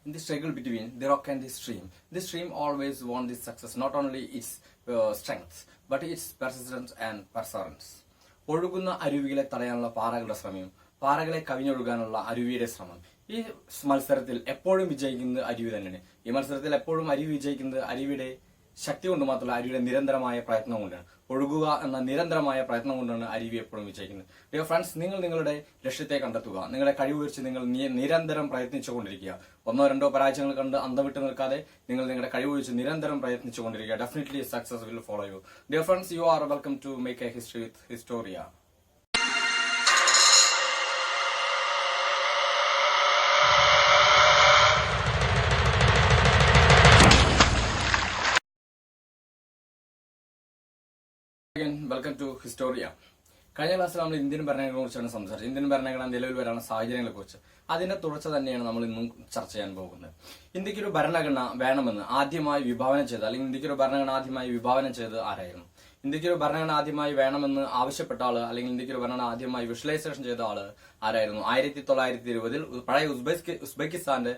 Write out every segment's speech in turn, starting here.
in the struggle between the rock and the stream always wants this success, not only its strength, but its persistence and perseverance. ഒഴുകുന്ന അരുവികളെ തടയാനുള്ള പാറകളുടെ ശ്രമം, പാറകളെ കവിഞ്ഞൊഴുകാനുള്ള അരുവിയുടെ ശ്രമം. ഈ മത്സരത്തിൽ എപ്പോഴും വിജയിക്കുന്നത് അരുവി തന്നെയാണ്. ഈ മത്സരത്തിൽ എപ്പോഴും അരുവി വിജയിക്കുന്നത് അരുവിയുടെ ശക്തി കൊണ്ട് മാത്രമല്ല, അരുവിയുടെ നിരന്തരമായ പ്രയത്നം കൊണ്ടാണ്. ഒഴുകുക എന്ന നിരന്തരമായ പ്രയത്നം കൊണ്ടാണ് അരുവി എപ്പോഴും വിജയിക്കുന്നത്. ഡിയർ ഫ്രണ്ട്സ്, നിങ്ങൾ നിങ്ങളുടെ ലക്ഷ്യത്തെ കണ്ടെത്തുക. നിങ്ങളുടെ കഴിവ് വെച്ച് നിങ്ങൾ നിരന്തരം പ്രയത്നിച്ചുകൊണ്ടിരിക്കുക. ഒന്നോ രണ്ടോ പരാജയങ്ങൾ കണ്ട് അന്തം വിട്ട് നിൽക്കാതെ നിങ്ങൾ നിങ്ങളുടെ കഴിവ് വെച്ച് നിരന്തരം പ്രയത്നിച്ചുകൊണ്ടിരിക്കുക. Definitely success will follow you. Dear friends, you are welcome to make a history with Historia. Welcome to Historia. കഴിഞ്ഞ ക്ലാസ്സിൽ നമ്മൾ ഇന്ത്യൻ ഭരണഘടനയെ കുറിച്ചാണ് സംസാരിച്ചത്. ഇന്ത്യൻ ഭരണഘടന നിലവിൽ വരാനുള്ള സാഹചര്യങ്ങളെ കുറിച്ച്. അതിന്റെ തുടർച്ച തന്നെയാണ് നമ്മൾ ഇന്നും ചർച്ച ചെയ്യാൻ പോകുന്നത്. ഇന്ത്യക്കൊരു ഭരണഘടന വേണമെന്ന് ആദ്യമായി വിഭാവനം ചെയ്ത്, അല്ലെങ്കിൽ ഇന്ത്യക്കൊരു ഭരണഘടന ആദ്യമായി വിഭാവനം ചെയ്ത് ആരായിരുന്നു? ഇന്ത്യക്കൊരു ഭരണഘടന ആദ്യമായി വേണമെന്ന് ആവശ്യപ്പെട്ട ആള്, അല്ലെങ്കിൽ ഇന്ത്യക്കൊരു ഭരണഘടന ആദ്യമായി വിഷ്വലൈസേഷൻ ചെയ്ത ആള് ആരായിരുന്നു? 1920 പഴയ ഉസ്ബെക്കിസ്ഥാന്റെ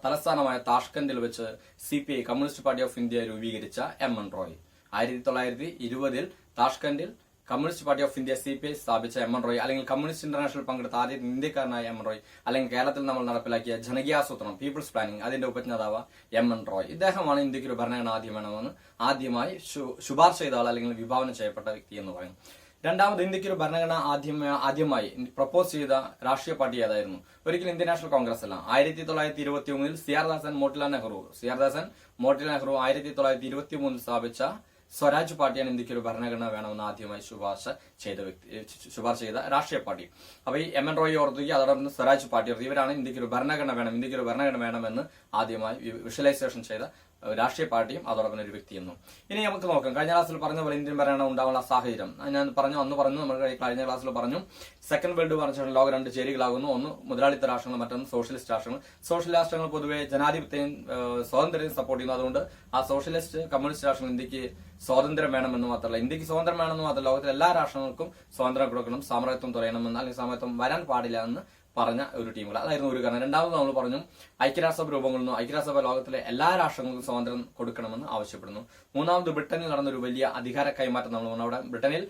തലസ്ഥാനമായ താഷ്കന്തിൽ വെച്ച് CPI communist party of India രൂപീകരിച്ച M.N. റോയ്. 1920 താഷ്കന്റിൽ communist party of India CPI സ്ഥാപിച്ച M.N. റോയ്, അല്ലെങ്കിൽ കമ്മ്യൂണിസ്റ്റ് ഇന്റർനാഷണൽ പങ്കെടുത്ത ആദ്യ ഇന്ത്യക്കാരനായ M.N. റോയ്, അല്ലെങ്കിൽ കേരളത്തിൽ നമ്മൾ നടപ്പിലാക്കിയ ജനകീയാസൂത്രണം പീപ്പിൾസ് പ്ലാനിംഗ് അതിന്റെ ഉപജ്ഞാതാവ് M.N. റോയ്. ഇദ്ദേഹമാണ് ഇന്ത്യക്ക് ഒരു ഭരണഘടന ആദ്യം വേണമെന്ന് ആദ്യമായി ശുപാർശ ചെയ്ത ആൾ, അല്ലെങ്കിൽ വിഭാവനം ചെയ്യപ്പെട്ട വ്യക്തി എന്ന് പറയും. രണ്ടാമത്, ഇന്ത്യക്ക് ഒരു ഭരണഘടന ആദ്യമായി പ്രപ്പോസ് ചെയ്ത രാഷ്ട്രീയ പാർട്ടി ഏതായിരുന്നു? ഒരിക്കലും ഇന്ത്യൻ നാഷണൽ കോൺഗ്രസ് അല്ല. 1921 സിആർദാസൻ മോട്ടിലാൽ നെഹ്റു 1923 സ്ഥാപിച്ച സ്വരാജ് പാർട്ടിയാണ് ഇന്ത്യക്ക് ഒരു ഭരണഘടന വേണമെന്ന് ആദ്യമായി ശുപാർശ ചെയ്ത രാഷ്ട്രീയ പാർട്ടി. അപ്പൊ ഈ M.N. റോയ് ഓർത്തുക, അതോടൊപ്പം സ്വരാജ് പാർട്ടി ഓർത്തുക. ഇവരാണ് ഇന്ത്യക്ക് ഒരു ഭരണഘടന വേണമെന്ന് ആദ്യമായി വിഷ്വലൈസേഷൻ ചെയ്ത രാഷ്ട്രീയ പാർട്ടിയും അതോടൊപ്പം ഒരു വ്യക്തിയെന്നും. ഇനി നമുക്ക് നോക്കാം. കഴിഞ്ഞ ക്ലാസ്സിൽ പറഞ്ഞ പോലെ ഇന്ത്യൻ ഭരണഘടന ഉണ്ടാവാനുള്ള സാഹചര്യം ഞാൻ അന്ന് പറഞ്ഞു. നമ്മൾ കഴിഞ്ഞ ക്ലാസ്സിൽ പറഞ്ഞു, സെക്കൻഡ് വേൾഡ് വാറിന് ശേഷം ലോകം രണ്ട് ചേരികളാകുന്നു. ഒന്ന് മുതലാളിത്ത രാഷ്ട്രങ്ങൾ, മറ്റൊന്ന് സോഷ്യലിസ്റ്റ് രാഷ്ട്രങ്ങൾ. സോഷ്യലിസ്റ്റ് രാഷ്ട്രങ്ങൾ പൊതുവെ ജനാധിപത്യവും സ്വാതന്ത്ര്യം സപ്പോർട്ട് ചെയ്യുന്നു. അതുകൊണ്ട് ആ സോഷ്യലിസ്റ്റ് കമ്മ്യൂണിസ്റ്റ് രാഷ്ട്രങ്ങൾ ഇന്ത്യക്ക് സ്വാതന്ത്ര്യം വേണമെന്ന് മാത്രമല്ല, ഇന്ത്യക്ക് സ്വാതന്ത്ര്യം വേണമെന്ന് മാത്രമല്ല, ലോകത്തിലെ എല്ലാ രാഷ്ട്രങ്ങൾക്കും സ്വാതന്ത്ര്യം കൊടുക്കണം, സാമ്രാജ്യത്വം തുറയണമെന്ന്, അല്ലെങ്കിൽ സാമ്രാജ്യത്വം വരാൻ പാടില്ല എന്ന് പറഞ്ഞ ഒരു ടീമുകൾ. അതായിരുന്നു ഒരു കാരണം. രണ്ടാമത് നമ്മൾ പറഞ്ഞു, ഐക്യരാഷ്ട്രസഭ രൂപം ഐക്യരാഷ്ട്രസഭ ലോകത്തിലെ എല്ലാ രാഷ്ട്രങ്ങൾക്കും സ്വാതന്ത്ര്യം കൊടുക്കണമെന്ന് ആവശ്യപ്പെടുന്നു. മൂന്നാമത്, ബ്രിട്ടനിൽ നടന്ന ഒരു വലിയ അധികാര കൈമാറ്റം നമ്മൾ പറഞ്ഞു. അവിടെ ബ്രിട്ടനിൽ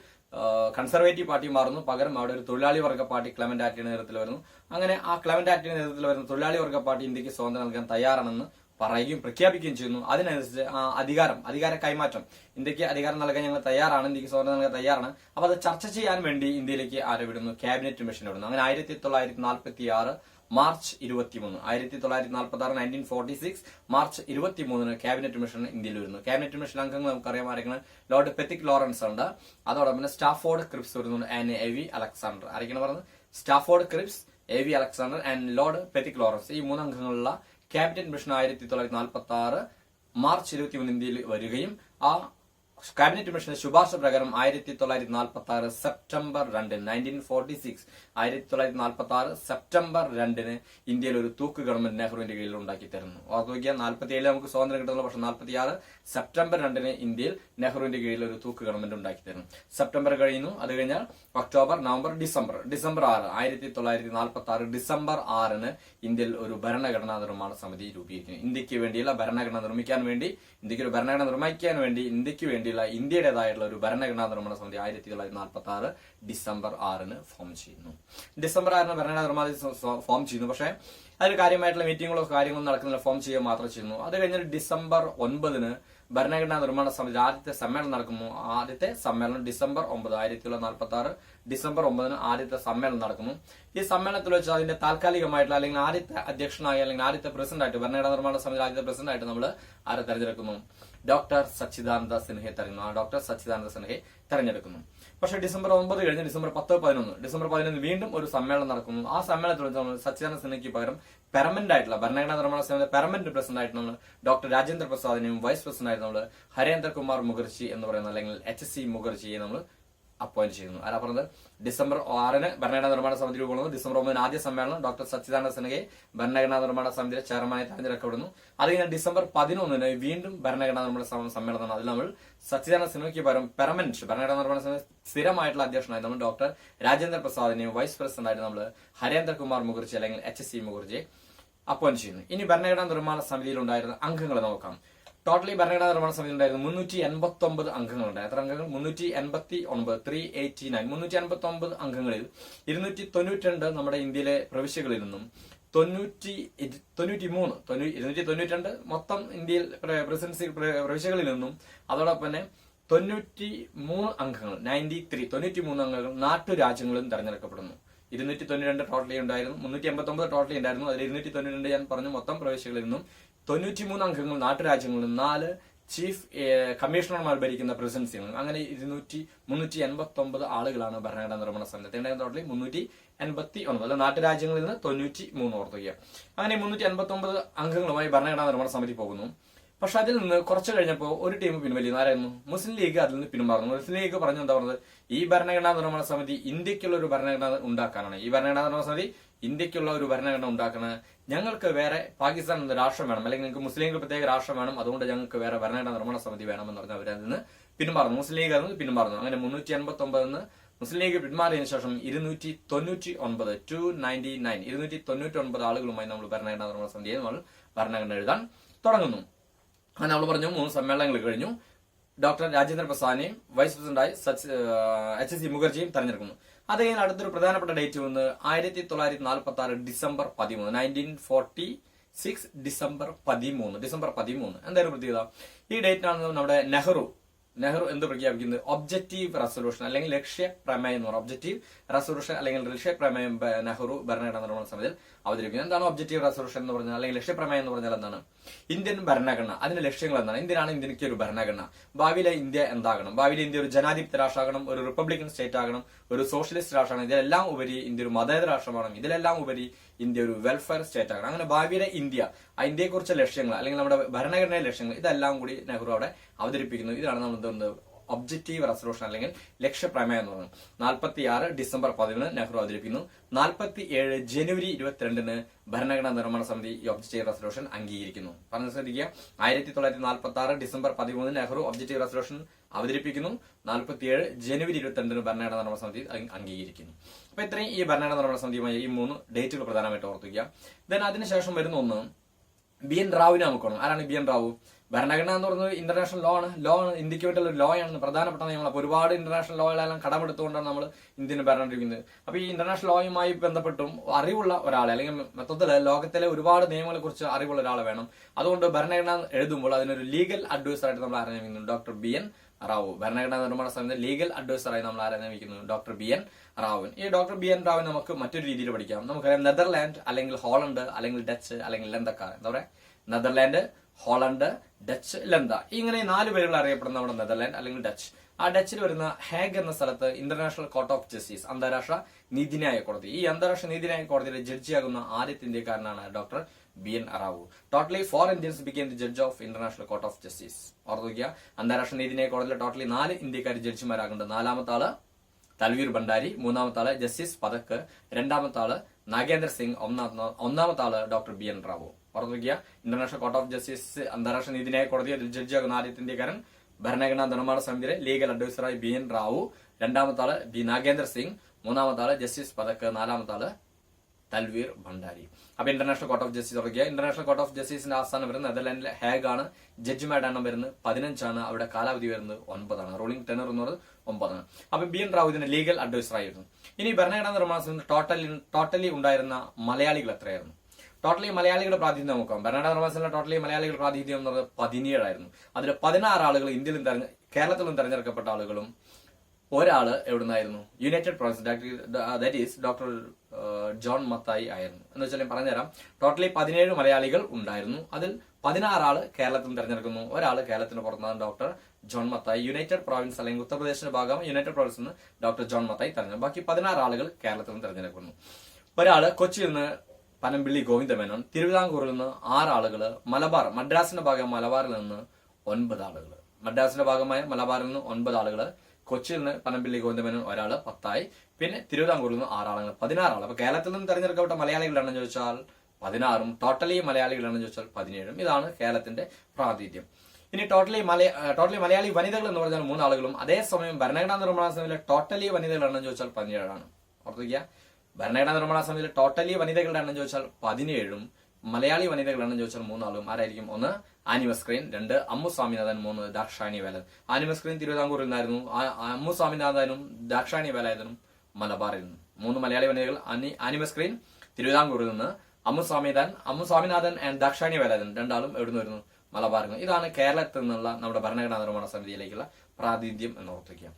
കൺസർവേറ്റീവ് പാർട്ടി മാറുന്നു, പകരം അവിടെ ഒരു തൊഴിലാളി വർഗ്ഗ പാർട്ടി ക്ലെമന്റ് ആറ്റിയുടെ നേതൃത്വത്തിൽ വരുന്നു. അങ്ങനെ ആ ക്ലെമന്റ് ആറ്റിയുടെ നേതൃത്വത്തിൽ വരുന്ന തൊഴിലാളി വർഗ്ഗ പാർട്ടി ഇന്ത്യക്ക് സ്വാതന്ത്ര്യം നൽകാൻ തയ്യാറാണെന്ന് പറയുകയും പ്രഖ്യാപിക്കുകയും ചെയ്യുന്നു. അതിനനുസരിച്ച് അധികാര കൈമാറ്റം, ഇന്ത്യക്ക് അധികാരം നൽകാൻ ഞങ്ങൾ തയ്യാറാണ്, ഇന്ത്യക്ക് സ്വാതന്ത്ര്യം നൽകാൻ തയ്യാറാണ്. അപ്പൊ അത് ചർച്ച ചെയ്യാൻ വേണ്ടി ഇന്ത്യയിലേക്ക് ആരെ വിടുന്നു? ക്യാബിനറ്റ് മിഷൻ വിടുന്നു. അങ്ങനെ 1946 മാർച്ച് 23 1946 മാർച്ച് 23 ക്യാബിനറ്റ് മിഷൻ ഇന്ത്യയിൽ വരുന്നു. ക്യാബിനറ്റ് മിഷൻ അംഗങ്ങൾ നമുക്കറിയാം ആരെങ്കിലും? ലോർഡ് പെത്തിക് ലോറൻസ് ഉണ്ട്, അതോടൊപ്പം തന്നെ സ്റ്റാഫോർഡ് ക്രിപ്സ് വരുന്നുണ്ട്, ആൻഡ് A.V. അലക്സാണ്ടർ. ആരൊക്കെയാണ് പറഞ്ഞത്? Stafford Cripps, A.V. Alexander and Lord Pethick Lawrence. ഈ 3 അംഗങ്ങളുള്ള ക്യാബിനറ്റ് മിഷൻ 1946 മാർച്ച് 23 ഇന്ത്യയിൽ വരികയും ആ ക്യാബിനറ്റ് മിഷന്റെ ശുപാർശ പ്രകാരം 1946 സെപ്റ്റംബർ 2 1946 സെപ്റ്റംബർ 2 ഇന്ത്യയിൽ ഒരു തൂക്ക് ഗവൺമെന്റ് നെഹ്റുവിന്റെ കീഴിൽ ഉണ്ടാക്കി തരുന്നു. ഓർത്തുവയ്ക്കുക, 47 നമുക്ക് സ്വാതന്ത്ര്യം കിട്ടുന്നു, പക്ഷെ 46 സെപ്റ്റംബർ 2 ഇന്ത്യയിൽ നെഹ്റുവിന്റെ കീഴിൽ ഒരു തൂക്ക് ഗവൺമെന്റ് ഉണ്ടാക്കി തരുന്നു. സെപ്റ്റംബർ കഴിയുന്നു. അത് കഴിഞ്ഞാൽ ഒക്ടോബർ, നവംബർ, ഡിസംബർ 6 1946 ഡിസംബർ 6 ഇന്ത്യയിൽ ഒരു ഭരണഘടനാ നിർമ്മാണ സമിതി രൂപീകരിക്കുന്നു. ഇന്ത്യക്ക് വേണ്ടിയുള്ള ഭരണഘടന നിർമ്മിക്കാൻ വേണ്ടി, ഇന്ത്യക്ക് ഒരു ഭരണഘടന നിർമ്മിക്കാൻ വേണ്ടി ഇന്ത്യക്ക് വേണ്ടിയുള്ള ഇന്ത്യയുടേതായിട്ടുള്ള ഒരു ഭരണഘടനാ നിർമ്മാണ സമിതി 1946 ഡിസംബർ 6 ഫോം ചെയ്യുന്നു. ഡിസംബർ 6 ഭരണഘടനാ നിർമ്മാണ ഫോം ചെയ്യുന്നു. പക്ഷേ അതിൽ കാര്യമായിട്ടുള്ള മീറ്റിങ്ങുകളോ കാര്യങ്ങളോ നടക്കുന്നില്ല, ഫോം ചെയ്യുക മാത്രം ചെയ്യുന്നു. അത് കഴിഞ്ഞാൽ ഡിസംബർ 9 ഭരണഘടനാ നിർമ്മാണ സമിതി ആദ്യത്തെ സമ്മേളനം നടക്കുന്നു. ആദ്യത്തെ സമ്മേളനം ഡിസംബർ 9 1946 ഡിസംബർ 9 ആദ്യത്തെ സമ്മേളനം നടക്കുന്നു. ഈ സമ്മേളനത്തിൽ വെച്ച് അതിന്റെ താൽക്കാലികമായിട്ടുള്ള, അല്ലെങ്കിൽ ആദ്യത്തെ അധ്യക്ഷനായി, അല്ലെങ്കിൽ ആദ്യത്തെ പ്രസിഡന്റായിട്ട്, ഭരണഘടനാ നിർമ്മാണ സമിതി ആദ്യത്തെ പ്രസിഡന്റായിട്ട് നമ്മൾ ആരെ തെരഞ്ഞെടുക്കുന്നു? ഡോക്ടർ സച്ചിദാനന്ദ സിൻഹയെ തെരഞ്ഞെടുക്കുന്നു. പക്ഷേ ഡിസംബർ 9 കഴിഞ്ഞ് ഡിസംബർ 11 വീണ്ടും ഒരു സമ്മേളനം നടക്കുന്നു. ആ സമ്മേളനത്തിൽ വെച്ച് നമ്മൾ സച്ചിദാനന്ദ സിൻഹയ്ക്ക് പകരം പെർമനന്റ് ആയിട്ടുള്ള ഭരണഘടനാ നിർമ്മാണ സമിതിയുടെ പെർമനന്റ് പ്രസിഡന്റ് ആയിട്ട് നമ്മൾ ഡോക്ടർ രാജേന്ദ്ര പ്രസാദിനെയും വൈസ് പ്രസിഡന്റ് ആയിട്ട് നമ്മൾ ഹരേന്ദ്ര കുമാർ മുഖർജി എന്ന് പറയുന്ന, അല്ലെങ്കിൽ HC മുഖർജിയെ നമ്മൾ അപ്പോയിന്റ് ചെയ്യുന്നു. ആരാ പറഞ്ഞത്? ഡിസംബർ 6 ഭരണഘടനാ നിർമ്മാണ സമിതി രൂപീകരിക്കുന്നു. ഡിസംബർ 9 ആദ്യ സമ്മേളനം ഡോക്ടർ സച്ചിദാനന്ദ സിൻഹയെ ഭരണഘടനാ നിർമ്മാണ സമിതിയുടെ ചെയർമാനായി തെരഞ്ഞെടുക്കപ്പെടുന്നു. അത് കഴിഞ്ഞാൽ ഡിസംബർ 11 വീണ്ടും ഭരണഘടനാ നിർമ്മാണ സമ്മേളനം. അതിൽ നമ്മൾ സച്ചിദാനന്ദ സിൻഹയ്ക്ക് പകരം പെർമനന്റ് ഭരണഘടനാ നിർമ്മാണ സമിതി സ്ഥിരമായിട്ടുള്ള അധ്യക്ഷനായി നമ്മൾ ഡോക്ടർ രാജേന്ദ്ര പ്രസാദിനെയും വൈസ് പ്രസിഡന്റായിട്ട് നമ്മൾ ഹരേന്ദ്ര കുമാർ മുഖർജി അല്ലെങ്കിൽ HC മുഖർജിയെ അപ്പോയിന്റ് ചെയ്യുന്നു. ഇനി ഭരണഘടനാ നിർമ്മാണ സമിതിയിൽ ഉണ്ടായിരുന്ന അംഗങ്ങളെ നോക്കാം. ടോട്ടലി ഭരണഘടനാ നിർമ്മാണ സമിതി ഉണ്ടായിരുന്നു 389 അംഗങ്ങളുണ്ട്. എത്ര അംഗങ്ങൾ? 389, 389. 389 അംഗങ്ങളിൽ 292 നമ്മുടെ ഇന്ത്യയിലെ പ്രവിശ്യകളിൽ നിന്നും 292 മൊത്തം ഇന്ത്യയിൽ പ്രസിഡൻസി പ്രവിശ്യകളിൽ നിന്നും അതോടൊപ്പം തന്നെ 93 അംഗങ്ങൾ 93 അംഗങ്ങൾ നാട്ടുരാജ്യങ്ങളിൽ തെരഞ്ഞെടുക്കപ്പെടുന്നു. 292 ടോട്ടലി ഉണ്ടായിരുന്നു, 389 ടോട്ടലി ഉണ്ടായിരുന്നു. അതിൽ 292 ഞാൻ പറഞ്ഞു മൊത്തം പ്രവിശ്യകളിൽ നിന്നും 93 അംഗങ്ങൾ നാട്ടുരാജ്യങ്ങളിൽ നിന്നും 4 ചീഫ് കമ്മീഷണർമാർ ഭരിക്കുന്ന പ്രസിഡൻസികൾ. അങ്ങനെ 389 ആളുകളാണ് ഭരണഘടനാ നിർമ്മാണ സമിതി. ടോട്ടലി 389 അല്ല, നാട്ടുരാജ്യങ്ങളിൽ നിന്ന് 93 ഓർത്തുക. അങ്ങനെ 389 അംഗങ്ങളുമായി ഭരണഘടനാ നിർമ്മാണ സമിതി പോകുന്നു. പക്ഷെ അതിൽ നിന്ന് കുറച്ച് കഴിഞ്ഞപ്പോൾ ഒരു ടീം പിൻവലിയുന്നു. ആരായിരുന്നു? മുസ്ലിം ലീഗ് അതിൽ നിന്ന് പിന്മാറുന്നു. മുസ്ലിം ലീഗ് പറഞ്ഞു എന്താ പറഞ്ഞത്? ഈ ഭരണഘടനാ നിർമ്മാണ സമിതി ഇന്ത്യക്കുള്ള ഒരു ഭരണഘടന ഉണ്ടാക്കാനാണ്. ഈ ഭരണഘടനാ നിർമ്മാണ സമിതി ഇന്ത്യക്കുള്ള ഒരു ഭരണഘടന ഉണ്ടാക്കുന്നത്. ഞങ്ങൾക്ക് വേറെ പാകിസ്ഥാൻ എന്ന രാഷ്ട്രം വേണം, അല്ലെങ്കിൽ നിങ്ങൾക്ക് മുസ്ലിംകൾ പ്രത്യേക രാഷ്ട്രം വേണം, അതുകൊണ്ട് ഞങ്ങൾക്ക് വേറെ ഭരണഘടനാ നിർമ്മാണ സമിതി വേണമെന്ന് പറഞ്ഞാൽ അവരതിൽ നിന്ന് പിന്മാറുന്നു. മുസ്ലിം ലീഗ് അതിൽ നിന്ന് പിന്മാറുന്നു. അങ്ങനെ 389 മുസ്ലിം ലീഗ് പിന്മാറിയതിനു ശേഷം 299 ആളുകളുമായി നമ്മൾ ഭരണഘടനാ നിർമ്മാണ സമിതിയെ നമ്മൾ ഭരണഘടന എഴുതാൻ തുടങ്ങുന്നു. അങ്ങനെ നമ്മൾ പറഞ്ഞു 3 സമ്മേളനങ്ങൾ കഴിഞ്ഞു. ഡോക്ടർ രാജേന്ദ്ര പ്രസാദിനെയും വൈസ് പ്രസിഡന്റായി HC മുഖർജിയും തെരഞ്ഞെടുക്കുന്നു. അത് കഴിഞ്ഞാൽ അടുത്തൊരു പ്രധാനപ്പെട്ട ഡേറ്റ് വന്ന് 1946 ഡിസംബർ 13, 1946 ഡിസംബർ 13. എന്തായാലും പ്രത്യേകത? ഈ ഡേറ്റിനാണ് നമ്മുടെ നെഹ്റു എന്ത് പ്രഖ്യാപിക്കുന്നത്? ഒബ്ജക്റ്റീവ് റെസൊല്യൂഷൻ അല്ലെങ്കിൽ ലക്ഷ്യപ്രമേയം എന്ന് പറയുന്നത്. ഒബ്ജക്റ്റീവ് റെസൊല്യൂഷൻ അല്ലെങ്കിൽ ലക്ഷ്യപ്രമേയം നെഹ്റു ഭരണഘടനാ നിർമ്മാണ സമിതിയിൽ അവതരിപ്പിക്കുന്നത്. എന്താണ് ഒബ്ജക്റ്റീവ് റെസൊല്യൂഷൻ എന്ന് പറഞ്ഞാൽ, അല്ലെങ്കിൽ ലക്ഷ്യപ്രമേയം എന്ന് പറഞ്ഞാൽ എന്താണ്? ഇന്ത്യൻ ഭരണഘടന, അതിന്റെ ലക്ഷ്യങ്ങൾ എന്താണ്? എന്തിനാണ് ഇന്ത്യക്ക് ഒരു ഭരണഘടന? ഭാവിയിലെ ഇന്ത്യ എന്താകണം? ഭാവിയിലെ ഇന്ത്യ ഒരു ജനാധിപത്യ രാഷ്ട്രമാകണം, ഒരു റിപ്പബ്ലിക്കൻ സ്റ്റേറ്റ് ആകണം, ഒരു സോഷ്യലിസ്റ്റ് രാഷ്ട്രമാണ്. ഇതിലെല്ലാം ഉപരി ഇന്ത്യ ഒരു മതേതര രാഷ്ട്രമാണ്. ഇതിലെല്ലാം ഉപരി ഇന്ത്യ ഒരു വെൽഫെയർ സ്റ്റേറ്റ് ആകണം. അങ്ങനെ ഭാവിയിലെ ഇന്ത്യ, ആ ഇന്ത്യയെക്കുറിച്ച ലക്ഷ്യങ്ങൾ അല്ലെങ്കിൽ നമ്മുടെ ഭരണഘടനയുടെ ലക്ഷ്യങ്ങൾ ഇതെല്ലാം കൂടി നെഹ്റു അവിടെ അവതരിപ്പിക്കുന്നു. ഇതാണ് നമ്മൾ ഒബ്ജക്റ്റീവ് റെസൊല്യൂഷൻ അല്ലെങ്കിൽ ലക്ഷ്യപ്രമേയം എന്ന് പറയുന്നത്. 46 ഡിസംബർ 11 നെഹ്റു അവതരിപ്പിക്കുന്നു. 47 ജനുവരി 22 ഭരണഘടനാ നിർമ്മാണ സമിതി ഈ ഒബ്ജക്റ്റീവ് റെസൊല്യൂഷൻ അംഗീകരിക്കുന്നു. പറഞ്ഞു ശ്രദ്ധിക്കുക, 1946 ഡിസംബർ 13 നെഹ്റു ഒബ്ജക്റ്റീവ് റെസൊല്യൂഷൻ അവതരിപ്പിക്കുന്നു. 47 ജനുവരി 22 ഭരണഘടനാ നിർമ്മാണ സമിതി അംഗീകരിക്കുന്നു. അപ്പൊ ഇത്രയും ഈ ഭരണഘടനാ നിർമ്മാണ സമിതിയുമായി ഈ 3 ഡേറ്റുകൾ പ്രധാനമായിട്ട് ഓർത്തുക. ദെൻ അതിനുശേഷം വരുന്ന ഒന്ന് BN റാവുവിനെ നമുക്ക് കാണും. ആരാണ് BN റാവു? ഭരണഘടന എന്ന് പറയുന്നത് ഇന്റർനാഷണൽ ലോ ആണ്. ഇന്ത്യക്ക് വേണ്ടിയുള്ള ഒരു ലോ ആണ്, പ്രധാനപ്പെട്ട നിയമങ്ങൾ. അപ്പൊ ഒരുപാട് ഇന്റർനാഷണൽ ലോകളെല്ലാം കടമെടുത്തുകൊണ്ടാണ് നമ്മൾ ഇന്ത്യൻ ഭരണഘടന. അപ്പൊ ഈ ഇന്റർനാഷണൽ ലോയുമായി ബന്ധപ്പെട്ടും അറിവുള്ള ഒരാളെ, അല്ലെങ്കിൽ മൊത്തത്തില് ലോകത്തിലെ ഒരുപാട് നിയമങ്ങളെ കുറിച്ച് അറിവുള്ള ഒരാളെ വേണം. അതുകൊണ്ട് ഭരണഘടന എഴുതുമ്പോൾ അതിനൊരു ലീഗൽ അഡ്വൈസർ ആയിട്ട് നമ്മൾ ആരംഭിക്കുന്നു ഡോക്ടർ BN റാവു. ഭരണഘടനാ നിർമ്മാണ സമിതി ലീഗൽ അഡ്വൈസറായി നമ്മൾ ആരംഭിക്കുന്നു ഡോക്ടർ BN റാവുൻ. ഈ ഡോക്ടർ BN റാവുൻ നമുക്ക് മറ്റൊരു രീതിയിൽ പഠിക്കാം. നമുക്കറിയാം നെതർലാൻഡ് അല്ലെങ്കിൽ ഹോളണ്ട് അല്ലെങ്കിൽ ഡച്ച് അല്ലെങ്കിൽ ലന്തക്കാർ. എന്താ പറയാ? നെതർലാൻഡ്, ഹോളണ്ട്, ഡച്ച്, ലന്ത, ഇങ്ങനെ 4 പേരുകൾ അറിയപ്പെടുന്ന നമ്മുടെ നെതർലാൻഡ് അല്ലെങ്കിൽ ഡച്ച്. ആ ഡച്ചിൽ വരുന്ന ഹാഗ് എന്ന സ്ഥലത്ത് ഇന്റർനാഷണൽ കോർട്ട് ഓഫ് ജസ്റ്റിസ്, അന്താരാഷ്ട്ര നീതിന്യായ കോടതി. ഈ അന്താരാഷ്ട്ര നീതിന്യായ കോടതിയിലെ ജഡ്ജിയാകുന്ന ആദ്യത്തെ ഇന്ത്യക്കാരനാണ് doctor BN Rao. Totally 4 Indians become the judge of international court of justice. ഓർക്കുക, അന്താരാഷ്ട്ര നീതിന്യായ കോടതിയിലെ ടോട്ടലി 4 ഇന്ത്യക്കാർ ജഡ്ജിമാരാകുന്നുണ്ട്. 4ാമത്തെ ആള് തൽവീർ ഭണ്ഡാരി, 3ാമത്തെ ആള് ജസ്റ്റിസ് പതക്, 2ാമത്തെ ആള് നാഗേന്ദ്ര സിംഗ്, 1ാമത്തെ ആള് ഡോക്ടർ BN റാവു. ഓർക്കുക, ഇന്റർനാഷണൽ കോർട്ട് ഓഫ് ജസ്റ്റിസ് അന്താരാഷ്ട്ര നീതിന്യായ കോടതിയിൽ ജഡ്ജിയാകുന്ന ആദ്യത്തെ ഇന്ത്യക്കാരൻ, ഭരണഘടനാ നിർമ്മാണ സമിതിയിലെ ലീഗൽ അഡ്വൈസറായി BN റാവു, 2ാമത്തെ ആള് നാഗേന്ദ്ര സിംഗ്, 3ാമത്തെ ആള് ജസ്റ്റിസ് പതക്, 4ാമത്തെ ആള് തൽവീർ ഭണ്ഡാരി. അപ്പൊ ഇന്റർനാഷണൽ കോർട്ട് ഓഫ് ജസ്റ്റിസ് ഓർക്കുക. ഇന്റർനാഷണൽ കോർട്ട് ഓഫ് ജസ്റ്റിസിന്റെ ആസ്ഥാനം വരുന്നത് നെതർലാൻഡിലെ ഹാഗ് ആണ്. ജഡ്ജിമാരുടെ എണ്ണം വരുന്നത് 15 അവിടെ കാലാവധി വരുന്നത് 9. റൂളിംഗ് ടെനർ എന്ന് പറയുന്നത് 9. അപ്പൊ BN റാവു ഇതിന്റെ ലീഗൽ അഡ്വൈസർ ആയിരുന്നു. ഇനി ഭരണഘടനാ നിർമ്മാണ സമിതി ടോട്ടലി ഉണ്ടായിരുന്ന മലയാളികൾ എത്രയായിരുന്നു? ടോട്ടലി മലയാളികളുടെ പ്രാതിനിധ്യം നോക്കാം. ഭരണഘടനാ നിർമ്മാണ സമിതിയിലെ ടോട്ടലി മലയാളികളുടെ പ്രാതിനിധ്യം എന്ന് പറയുന്നത് 17 ആയിരുന്നു. അതിൽ 16 ആളുകൾ കേരളത്തിൽ നിന്ന് തെരഞ്ഞെടുക്കപ്പെട്ട ആളുകളും ഒരാള് എവിടുന്നായിരുന്നു? United province, that is doctor John Mathai ആയിരുന്നു. എന്ന് വെച്ചാൽ പറഞ്ഞുതരാം, ടോട്ടലി 17 മലയാളികൾ ഉണ്ടായിരുന്നു. അതിൽ 16 ആള് കേരളത്തിൽ നിന്ന് തെരഞ്ഞെടുക്കുന്നു, ഒരാള് കേരളത്തിന് പുറത്താണ് doctor John Mathai. United province അല്ലെങ്കിൽ ഉത്തർപ്രദേശിന്റെ ഭാഗം യുണൈറ്റഡ് പ്രൊവിൻസിൽ നിന്ന് ഡോക്ടർ ജോൺ മത്തായി തെരഞ്ഞെടുക്കും. ബാക്കി 16 ആളുകൾ കേരളത്തിൽ നിന്ന് തെരഞ്ഞെടുക്കുന്നു. ഒരാള് കൊച്ചിയിൽ നിന്ന് പനമ്പിള്ളി ഗോവിന്ദമേനോൻ, തിരുവിതാംകൂറിൽ നിന്ന് 6 ആളുകള്, മദ്രാസിന്റെ ഭാഗം മലബാറിൽ നിന്ന് 9 ആളുകള്, മദ്രാസിന്റെ ഭാഗമായ മലബാറിൽ നിന്ന് 9 ആളുകള്, കൊച്ചിയിൽ നിന്ന് പനമ്പിള്ളി ഗോവിന്ദമേനോൻ ഒരാള് 10 പിന്നെ തിരുവിതാംകൂറിൽ നിന്ന് 6 ആളുകൾ, 16 ആൾ. അപ്പൊ കേരളത്തിൽ നിന്ന് തെരഞ്ഞെടുക്കപ്പെട്ട മലയാളികളാണെന്ന് ചോദിച്ചാൽ 16 ടോട്ടലി മലയാളികളാണെന്ന് ചോദിച്ചാൽ 17. ഇതാണ് കേരളത്തിന്റെ പ്രാതിനിധ്യം. ഇനി ടോട്ടലി മലയാളി വനിതകൾ എന്ന് പറഞ്ഞാൽ 3 ആളുകളും, അതേസമയം ഭരണഘടനാ നിർമ്മാണ സമിതിയിലെ ടോട്ടലി വനിതകളാണെന്ന് ചോദിച്ചാൽ 17 ഓർത്തിരിക്കുക. ഭരണഘടനാ നിർമ്മാണ സമിതിയിലെ ടോട്ടലി വനിതകളുടെ എണ്ണം ചോദിച്ചാൽ 17 മലയാളി വനിതകളാണെന്ന് ചോദിച്ചാൽ 3 ആളും ആരായിരിക്കും? 1 ആനി മസ്ക്രീൻ, 2 അമ്മു സ്വാമിനാഥൻ, 3 ദാക്ഷായണി വേലായുധൻ. ആനി മസ്ക്രീൻ തിരുവിതാംകൂറിൽ നിന്നായിരുന്നു, അമ്മു സ്വാമിനാഥനും ദാക്ഷായണി വേലായുധനും മലബാറിൽ നിന്ന്. 3 മലയാളി വനിതകൾ. ആനി മസ്ക്രീൻ തിരുവിതാംകൂറിൽ നിന്ന്, അമ്മു സ്വാമിനാഥൻ ആൻഡ് ദാക്ഷായണി വേലായുധൻ 2 ആളും എവിടെ നിന്ന് വരുന്നു? മലബാറിൽ നിന്ന്. ഇതാണ് കേരളത്തിൽ നിന്നുള്ള നമ്മുടെ ഭരണഘടനാ നിർമ്മാണ സമിതിയിലേക്കുള്ള പ്രാതിനിധ്യം എന്ന് ഓർത്തിരിക്കുക.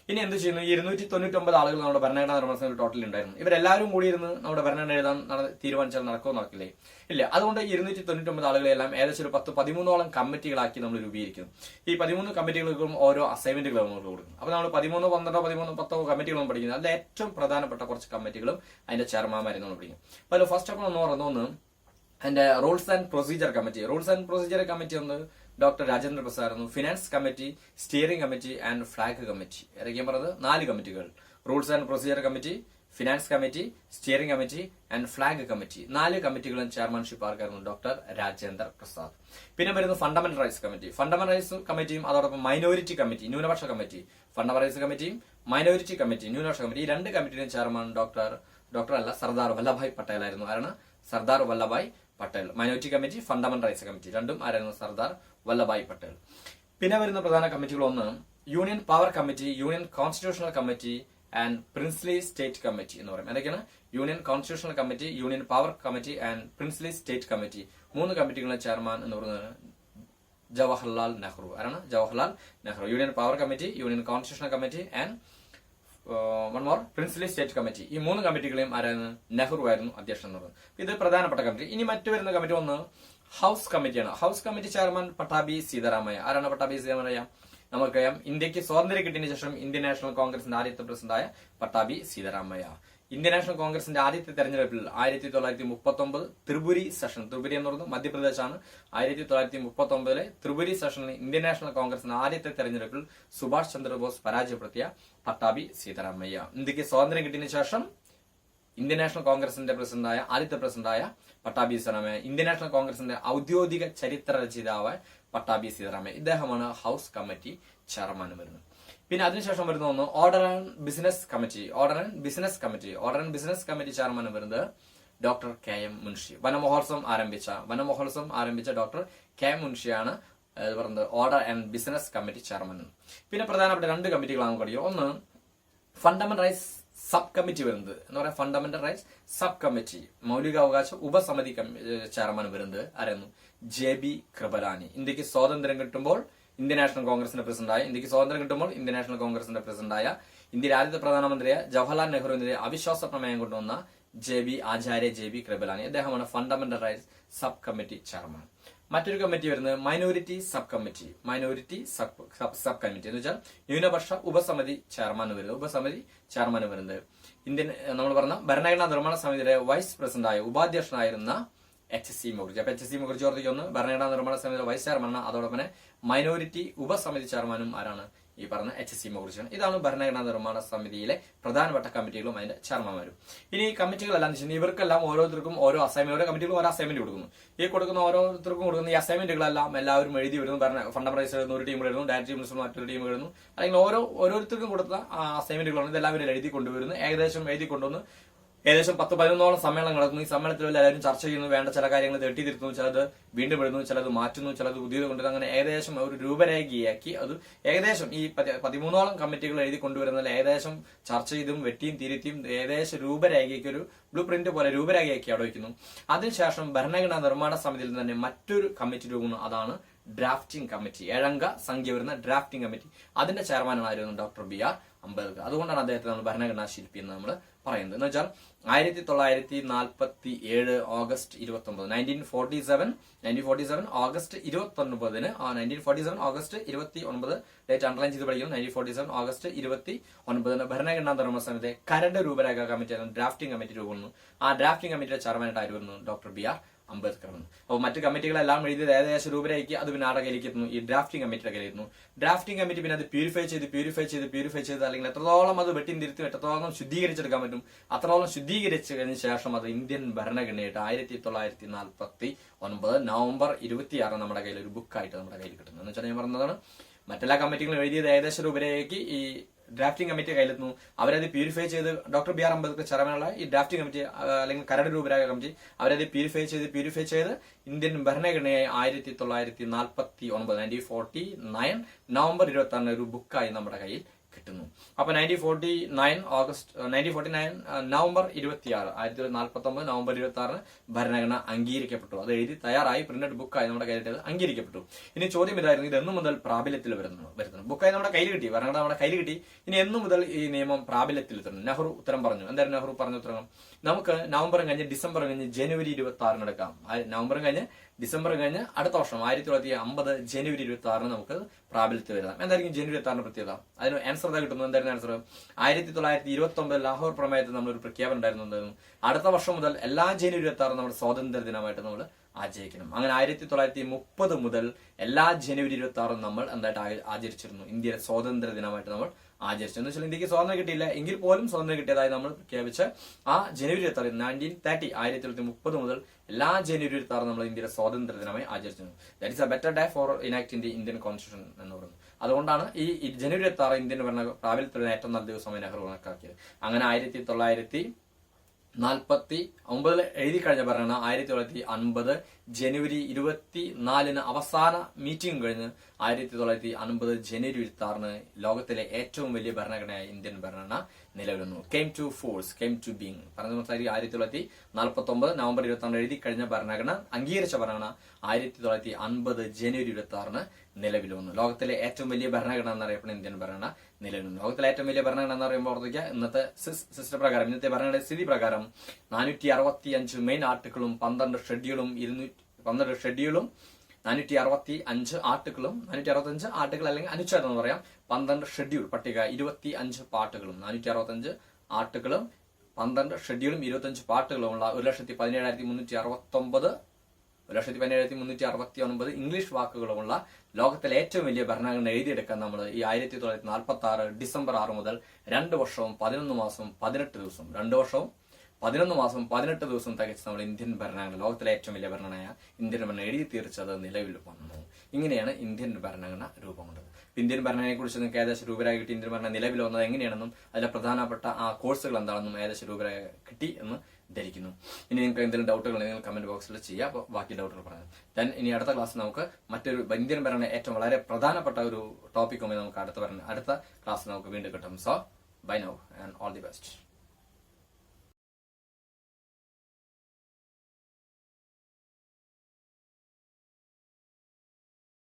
ഇനി എന്ത് ചെയ്യുന്നു? 299 ആളുകൾ നമ്മുടെ ഭരണഘടനാ നിർമ്മാണ സമിതി ടോട്ടൽ ഉണ്ടായിരുന്നു. ഇവരെല്ലാവരും കൂടി ഇരുന്ന് നമ്മുടെ ഭരണഘടന എഴുതാൻ തീരുമാനിച്ചാൽ നടക്കുമോ? നടക്കില്ലേ? ഇല്ല. അതുകൊണ്ട് 299 ആളുകളെല്ലാം ഏകദേശം ഒരു 10-13ഓളം കമ്മിറ്റികളാക്കി നമ്മൾ രൂപീകരിക്കുന്നു. ഈ 13 കമ്മിറ്റികൾക്കും ഓരോ അസൈൻമെന്റുകൾ നമ്മൾ കൊടുക്കും. അപ്പൊ നമ്മൾ 13, 12, 13, 10 കമ്മിറ്റികളും പഠിക്കുന്നത്. അതിൽ ഏറ്റവും പ്രധാനപ്പെട്ട കുറച്ച് കമ്മിറ്റികളും അതിന്റെ ചെയർമാൻമാരെ നമ്മൾ പഠിക്കും. അപ്പൊ അതിൽ ഫസ്റ്റ് ഓഫ് ഓൾ ഒന്ന് അതിന്റെ റൂൾസ് ആൻഡ് പ്രൊസീജിയർ കമ്മിറ്റി ഒന്ന് ഡോക്ടർ രാജേന്ദ്ര പ്രസാദ് ആയിരുന്നു. Finance committee, steering committee and flag committee. ഏതൊക്കെയാണ് പറഞ്ഞത്? 4 കമ്മിറ്റികൾ. Rules and procedure committee, finance committee, steering committee and flag committee. 4 കമ്മിറ്റികളും ചെയർമാൻഷിപ്പ് ആർക്കായിരുന്നു? ഡോക്ടർ രാജേന്ദ്ര പ്രസാദ്. പിന്നെ വരുന്നത് ഫണ്ടമെന്റൽ റൈറ്റ്സ് കമ്മിറ്റിയും അതോടൊപ്പം മൈനോറിറ്റി കമ്മിറ്റി, ന്യൂനപക്ഷ കമ്മിറ്റി. ഫണ്ടമെന്റൽ റൈറ്റ്സ് കമ്മിറ്റിയും മൈനോറിറ്റി കമ്മിറ്റി, ന്യൂനപക്ഷ കമ്മിറ്റി. ഈ 2 കമ്മിറ്റിയും ചെയർമാൻ സർദാർ വല്ലഭായ് പട്ടേൽ ആയിരുന്നു. ആരാണ്? Sardar Vallabhbhai Patel. Minority committee, fundamental rights committee രണ്ടും ആരായിരുന്നു? സർദാർ വല്ലഭായ് പട്ടേൽ. പിന്നെ വരുന്ന പ്രധാന കമ്മിറ്റികൾ ഒന്ന് union power committee, union constitutional committee and princely state committee എന്ന് പറയും. ഏതൊക്കെയാണ്? Union constitutional committee, union power committee and princely state committee. 3 കമ്മിറ്റികളുടെ ചെയർമാൻ എന്ന് പറയുന്നത് ജവഹർലാൽ നെഹ്റു. ആരാണ്? Jawaharlal Nehru. Union power committee, union constitutional committee and princely state committee. ഈ 3 കമ്മിറ്റികളെയും ആരായിരുന്നു? നെഹ്റു ആയിരുന്നു അധ്യക്ഷൻ എന്ന് പറയുന്നത്. ഇത് പ്രധാനപ്പെട്ട കമ്മിറ്റി. ഇനി മറ്റു വരുന്ന കമ്മിറ്റി ഒന്ന് ഹൌസ് കമ്മിറ്റിയാണ്. House committee chairman Pattabhi Sitaramayya. ആരാണ് പട്ടാഭി സീതാരാമയ്യ? നമുക്കറിയാം, ഇന്ത്യക്ക് സ്വാതന്ത്ര്യം കിട്ടിയതിനു ശേഷം ഇന്ത്യൻ നാഷണൽ കോൺഗ്രസിന്റെ ആദ്യത്തെ പ്രസിഡന്റായ പട്ടാഭി സീതാരാമയ്യ. ഇന്ത്യൻ നാഷണൽ കോൺഗ്രസിന്റെ ആദ്യത്തെ തെരഞ്ഞെടുപ്പിൽ 1939 ത്രിപുരി എന്ന് പറയുന്നത് മധ്യപ്രദേശാണ്. 1939 ത്രിപുരി സെഷനിൽ ഇന്ത്യൻ നാഷണൽ കോൺഗ്രസിന്റെ ആദ്യത്തെ തെരഞ്ഞെടുപ്പിൽ സുഭാഷ് ചന്ദ്രബോസ് പരാജയപ്പെടുത്തിയ പട്ടാഭി സീതാരാമയ്യ. ഇന്ത്യക്ക് സ്വാതന്ത്ര്യം കിട്ടിയതിനു ശേഷം ഇന്ത്യൻ നാഷണൽ കോൺഗ്രസിന്റെ ആദ്യത്തെ പ്രസിഡന്റായ പട്ടാഭി സീതാരാമയ്യ, ഇന്ത്യൻ നാഷണൽ കോൺഗ്രസിന്റെ ഔദ്യോഗിക ചരിത്ര രചയിതാവായ പട്ടാഭി സീതാരാമയ്യ. ഇദ്ദേഹമാണ് ഹൌസ് കമ്മിറ്റി ചെയർമാൻ വരുന്നത്. പിന്നെ അതിനുശേഷം വരുന്ന ഒന്ന് order and business committee chairman വരുന്നത് ഡോക്ടർ KM മുൻഷി. വനമഹോത്സവം ആരംഭിച്ച ഡോക്ടർ KM മുൻഷിയാണ് പറയുന്നത് order and business committee chairman. പിന്നെ പ്രധാനപ്പെട്ട 2 കമ്മിറ്റികളാണ് നമുക്ക് അറിയാം. ഒന്ന് ഫണ്ടമെന്റൽ റൈറ്റ്സ് സബ് കമ്മിറ്റി വരുന്നത് എന്ന് പറയാം. ഫണ്ടമെന്റൽ റൈറ്റ്സ് സബ് കമ്മിറ്റി മൗലികാവകാശ ഉപസമിതി ചെയർമാൻ വരുന്നത് ആരായിരുന്നു? JB കൃപലാനി. ഇന്ത്യക്ക് സ്വാതന്ത്ര്യം കിട്ടുമ്പോൾ ഇന്ത്യൻ നാഷണൽ കോൺഗ്രസിന്റെ പ്രസിഡന്റായ ഇന്ത്യയിലെ ആദ്യത്തെ പ്രധാനമന്ത്രിയായ ജവഹർലാൽ നെഹ്റുവിന്റെ അവിശ്വാസ പ്രമേയം കൊണ്ടുവന്ന JB കൃപലാനി. അദ്ദേഹമാണ് fundamental rights sub committee chairman. മറ്റൊരു കമ്മിറ്റി വരുന്നത് മൈനോറിറ്റി സബ് കമ്മിറ്റി എന്ന് വെച്ചാൽ ന്യൂനപക്ഷ ഉപസമിതി ചെയർമാൻ വരുന്നത് ഇന്ത്യൻ നമ്മൾ പറഞ്ഞ ഭരണഘടനാ നിർമ്മാണ സമിതിയുടെ വൈസ് പ്രസിഡന്റായ ഉപാധ്യക്ഷനായിരുന്ന HC മുഖർജി. അപ്പൊ HC മുഖർജി ഓർത്തിക്കൊന്ന് ഭരണഘടനാ നിർമ്മാണ സമിതിയുടെ വൈസ് ചെയർമാനാണ്. അതോടൊപ്പം തന്നെ മൈനോറിറ്റി ഉപസമിതി ചെയർമാനും ആരാണ്? ഈ പറഞ്ഞ HC മുഖർജിയാണ്. ഇതാണ് ഭരണഘടനാ നിർമ്മാണ സമിതിയിലെ പ്രധാനപ്പെട്ട കമ്മിറ്റികളും അതിന്റെ ചെയർമാൻമാരും. ഇനി ഈ കമ്മിറ്റികളെല്ലാം ഇവർക്കെല്ലാം ഓരോരുത്തർക്കും ഓരോ അസൈൻമെന്റ്, ഓരോ കമ്മിറ്റികളും ഓരോ അസൈൻമെന്റ് കൊടുക്കുന്നു. ഈ ഓരോരുത്തർക്കും കൊടുക്കുന്ന ഈ അസൈൻമെന്റുകളെല്ലാം എല്ലാവരും എഴുതി വരുന്നു. ഫണ്ടമെന്റൽ റൈറ്റ്സ് എഴുതുന്നു, ഒരു ടീം എഴുതുന്നു, ഡയറക്ടറി മിനിസ്റ്റർ മറ്റൊരു ടീം എഴുതുന്നു. അല്ലെങ്കിൽ ഓരോരുത്തർക്കും കൊടുത്ത അസൈൻമെന്റുകളാണ് ഇതെല്ലാവരും എഴുതി കൊണ്ടുവരുന്നു. ഏകദേശം 10-11ഓളം സമ്മേളനം നടക്കുന്നു. ഈ സമ്മേളനത്തിൽ എല്ലാവരും ചർച്ച ചെയ്യുന്നു, വേണ്ട ചില കാര്യങ്ങൾ തെറ്റിതിരുത്തുന്നു, ചിലത് വീണ്ടും എഴുതുന്നു, ചിലത് മാറ്റുന്നു, ചിലത് പുതിയത് കൊണ്ടുവരുന്നു. അങ്ങനെ ഏകദേശം ഒരു രൂപരേഖയാക്കി അത് ഏകദേശം ഈ 13ഓളം കമ്മിറ്റികൾ എഴുതി കൊണ്ടുവരുന്നതിൽ ഏകദേശം ചർച്ച ചെയ്തും വെട്ടിയും തിരുത്തിയും ഏകദേശം രൂപരേഖയ്ക്ക് ഒരു ബ്ലൂ പ്രിന്റ് പോലെ രൂപരേഖയാക്കി അവിടെ വയ്ക്കുന്നു. അതിനുശേഷം ഭരണഘടനാ നിർമ്മാണ സമിതിയിൽ തന്നെ മറ്റൊരു കമ്മിറ്റി രൂപം, അതാണ് ഡ്രാഫ്റ്റിംഗ് കമ്മിറ്റി. 7 അംഗ സംഖ്യ വരുന്ന ഡ്രാഫ്റ്റിംഗ് കമ്മിറ്റി. അതിന്റെ ചെയർമാനായിരുന്നു ഡോക്ടർ BR അംബേദ്കർ. അതുകൊണ്ടാണ് അദ്ദേഹത്തെ നമ്മൾ ഭരണഘടനാ ശില്പി എന്ന് നമ്മൾ പറയുന്നത്. എന്ന് വെച്ചാൽ 1947 August 29 1947 August 29 1947 August 29 date underline ചെയ്ത് പഠിക്കുന്നു. 1947 ഓഗസ്റ്റ് 29 ഭരണഘടനാ നിർമ്മാണ സമിതി കരട് രൂപരേഖ കമ്മിറ്റി ഡ്രാഫ്റ്റിംഗ് കമ്മിറ്റി രൂപം. ആ ഡ്രാഫ്റ്റിംഗ് കമ്മിറ്റിയുടെ ചെയർമാനായിട്ട് ആയിരുന്നു ഡോക്ടർ BR അംബേദ്കർ. അപ്പോൾ മറ്റു കമ്മിറ്റികളെല്ലാം എഴുതിയത് ഏകദേശം രൂപരേഖയ്ക്ക് അത് പിന്നെ ആരുടെ കയ്യിലേക്ക് എത്തുന്നു? ഈ ഡ്രാഫ്റ്റിംഗ് കമ്മിറ്റിയുടെ കയ്യിലെത്തുന്നു. ഡ്രാഫ്റ്റിംഗ് കമ്മിറ്റി പിന്നെ അത് പ്യൂരിഫൈ ചെയ്ത് അല്ലെങ്കിൽ എത്രത്തോളം അത് വെട്ടിന്തിരുത്തും, എത്രത്തോളം ശുദ്ധീകരിച്ചെടുക്കാൻ പറ്റും, അത്രത്തോളം ശുദ്ധീകരിച്ചതിന് ശേഷം അത് ഇന്ത്യൻ ഭരണഘടനയായിട്ട് 1949 നവംബർ 26 നമ്മുടെ കയ്യിൽ ഒരു ബുക്കായിട്ട് നമ്മുടെ കയ്യിൽ കിട്ടുന്നു. എന്ന് വെച്ചാൽ ഞാൻ പറഞ്ഞതാണ്, മറ്റെല്ലാ കമ്മിറ്റികളും എഴുതിയത് ഏകദേശം രൂപരേഖയ്ക്ക് ഈ ഡ്രാഫ്റ്റിംഗ് കമ്മിറ്റി കയ്യിലെത്തുന്നു. അവരത് പ്യൂരിഫൈ ചെയ്ത് ഡോക്ടർ ബി ആർ അംബേദ്കർ ചെയർമാനുള്ള ഈ ഡ്രാഫ്റ്റിംഗ് കമ്മിറ്റി അല്ലെങ്കിൽ കരട് രൂപരാഗ കമ്മിറ്റി അവരത് പ്യൂരിഫൈ ചെയ്ത് ഇന്ത്യൻ ഭരണഘടനയായി 1949 നവംബർ 26 ഒരു ബുക്കായി നമ്മുടെ കയ്യിൽ കിട്ടുന്നു. അപ്പൊ 1949 നവംബർ 26 1949 നവംബർ 26 ഭരണഘടന അംഗീകരിക്കപ്പെട്ടു. അത് എഴുതി തയ്യാറായി പ്രിന്റഡ് ബുക്കായി നമ്മുടെ കയ്യിൽ അംഗീകരിക്കപ്പെട്ടു. ഇനി ചോദ്യം ഇതായിരുന്നു, ഇത് എന്നു മുതൽ പ്രാബല്യത്തിൽ വരുന്നു? ബുക്കായി നമ്മുടെ കയ്യിൽ കിട്ടി, ഭരണഘടന നമ്മുടെ കയ്യിൽ കിട്ടി. ഇനി എന്നു മുതൽ ഈ നിയമം പ്രാബല്യത്തിൽ എത്തുന്നു? നെഹ്റു ഉത്തരം പറഞ്ഞു. എന്തായിരുന്നു നെഹ്റു പറഞ്ഞ ഉത്തരം? നമുക്ക് നവംബറും കഴിഞ്ഞ് ഡിസംബറും കഴിഞ്ഞ് ജനുവരി 26 എടുക്കാം. നവംബറും കഴിഞ്ഞ് ഡിസംബർ കഴിഞ്ഞ് അടുത്ത വർഷം 1950 ജനുവരി 26 നമുക്ക് പ്രാബല്യത്തിൽ വരാം. എന്തായിരിക്കും ജനുവരി 26 പ്രത്യേകത? അതിന് ആൻസർ കിട്ടുന്നത്. എന്തായിരുന്നു ആൻസർ? 1929 ലാഹോർ പ്രമേയത്തിൽ നമ്മളൊരു പ്രഖ്യാപനം ഉണ്ടായിരുന്നു. എന്തായിരുന്നു? അടുത്ത വർഷം മുതൽ എല്ലാ ജനുവരി 26 നമ്മുടെ സ്വാതന്ത്ര്യ ദിനമായിട്ട് നമ്മൾ ആചരിക്കണം. അങ്ങനെ 1930 മുതൽ എല്ലാ ജനുവരി 26 നമ്മൾ എന്തായിട്ട് ആചരിച്ചിരുന്നു? ഇന്ത്യയുടെ സ്വാതന്ത്ര്യ ദിനമായിട്ട് നമ്മൾ ആചരിച്ചു. എന്ന് വെച്ചാൽ ഇന്ത്യക്ക് സ്വാതന്ത്ര്യം കിട്ടിയില്ല എങ്കിൽ പോലും സ്വാതന്ത്ര്യം കിട്ടിയതായി നമ്മൾ പ്രഖ്യാപിച്ച് ആ ജനുവരി 26 1930 മുതൽ എല്ലാ ജനുവരി 26 നമ്മൾ ഇന്ത്യയുടെ സ്വാതന്ത്ര്യ ദിനമായി ആചരിച്ചിരുന്നു. That is a better day for enacting the Indian constitution എന്ന് പറയുന്നത്. അതുകൊണ്ടാണ് ഈ ജനുവരി 26 ഇന്ത്യൻ ഭരണ പ്രാബല്യത്തിൽ ഏറ്റവും നല്ല ദിവസമായി നെഹ്റു കണക്കാക്കിയത്. അങ്ങനെ 1949 എഴുതി കഴിഞ്ഞ ഭരണഘടന 1950 ജനുവരി 24 അവസാന മീറ്റിംഗ് കഴിഞ്ഞ് 1950 ജനുവരി 26 ലോകത്തിലെ ഏറ്റവും വലിയ ഭരണഘടനയായ ഇന്ത്യൻ ഭരണഘടന നിലവിൽ വന്നു. Came to force, came to being. പറഞ്ഞ മനസ്സിലാക്കി 1949 നവംബർ 26 എഴുതി കഴിഞ്ഞ ഭരണഘടന, അംഗീകരിച്ച ഭരണഘടന 1950 ജനുവരി 26 നിലവിൽ വന്നു. ലോകത്തിലെ ഏറ്റവും വലിയ ഭരണഘടന എന്നറിയപ്പെടുന്ന ഇന്ത്യൻ ഭരണഘടന നിലവിൽ വന്നു. ലോകത്തിലെ ഏറ്റവും വലിയ ഭരണഘടന എന്ന് പറയുമ്പോൾ ഓർത്തിക്കുക, ഇന്നത്തെ സിസ്റ്റം പ്രകാരം, ഇന്നത്തെ ഭരണഘടന സ്ഥിതി പ്രകാരം 465 മെയിൻ ആർട്ടിക്കിളും 12 ഷെഡ്യൂളും 465 ആർട്ടിക്കിളും 465 ആർട്ടിക്കിൾ അല്ലെങ്കിൽ അനുച്ഛേദം എന്ന് പറയാം, 12 ഷെഡ്യൂൾ പട്ടിക 25 പാട്ടുകളും 465 ആർട്ടിക്കിളും 12 ഷെഡ്യൂളും 25 പാട്ടുകളുമുള്ള 1,17,369 ഇംഗ്ലീഷ് വാക്കുകളുമുള്ള ലോകത്തിലെ ഏറ്റവും വലിയ ഭരണഘടന എഴുതിയെടുക്കാൻ നമ്മൾ ഈ 1946 ഡിസംബർ 6 മുതൽ 2 വർഷവും 11 മാസവും 18 ദിവസം 2 വർഷവും 11 മാസം 18 ദിവസം തികച്ച് നമ്മൾ ഇന്ത്യൻ ഭരണഘടന, ലോകത്തിലെ ഏറ്റവും വലിയ ഭരണഘടനയായ ഇന്ത്യൻ ഭരണ എഴുതി തീർച്ചത് നിലവിൽ വന്നു. ഇങ്ങനെയാണ് ഇന്ത്യൻ ഭരണഘടന രൂപം കൊണ്ടത്. ഇന്ത്യൻ ഭരണഘടനയെ കുറിച്ച് നിങ്ങൾക്ക് ഏകദേശം രൂപരായി കിട്ടി, ഇന്ത്യൻ ഭരണ നിലവിൽ വന്നത് എങ്ങനെയാണെന്നും അതിലെ പ്രധാനപ്പെട്ട ആ കോഴ്സുകൾ എന്താണെന്നും ഏകദേശം രൂപരായി കിട്ടി എന്ന് ധരിക്കുന്നു. ഇനി നിങ്ങൾക്ക് എന്തെങ്കിലും ഡൗട്ടുകൾ നിങ്ങൾ കമന്റ് ബോക്സിൽ ചെയ്യുക. അപ്പോൾ ബാക്കി ഡൗട്ടുകൾ പറയാം. ദെൻ ഇനി അടുത്ത ക്ലാസ് നമുക്ക് മറ്റൊരു ഇന്ത്യൻ ഭരണ ഏറ്റവും വളരെ പ്രധാനപ്പെട്ട ഒരു ടോപ്പിക്കുമായി നമുക്ക് അടുത്ത ക്ലാസ് നമുക്ക് വീണ്ടും കിട്ടും. So buy now and all the best.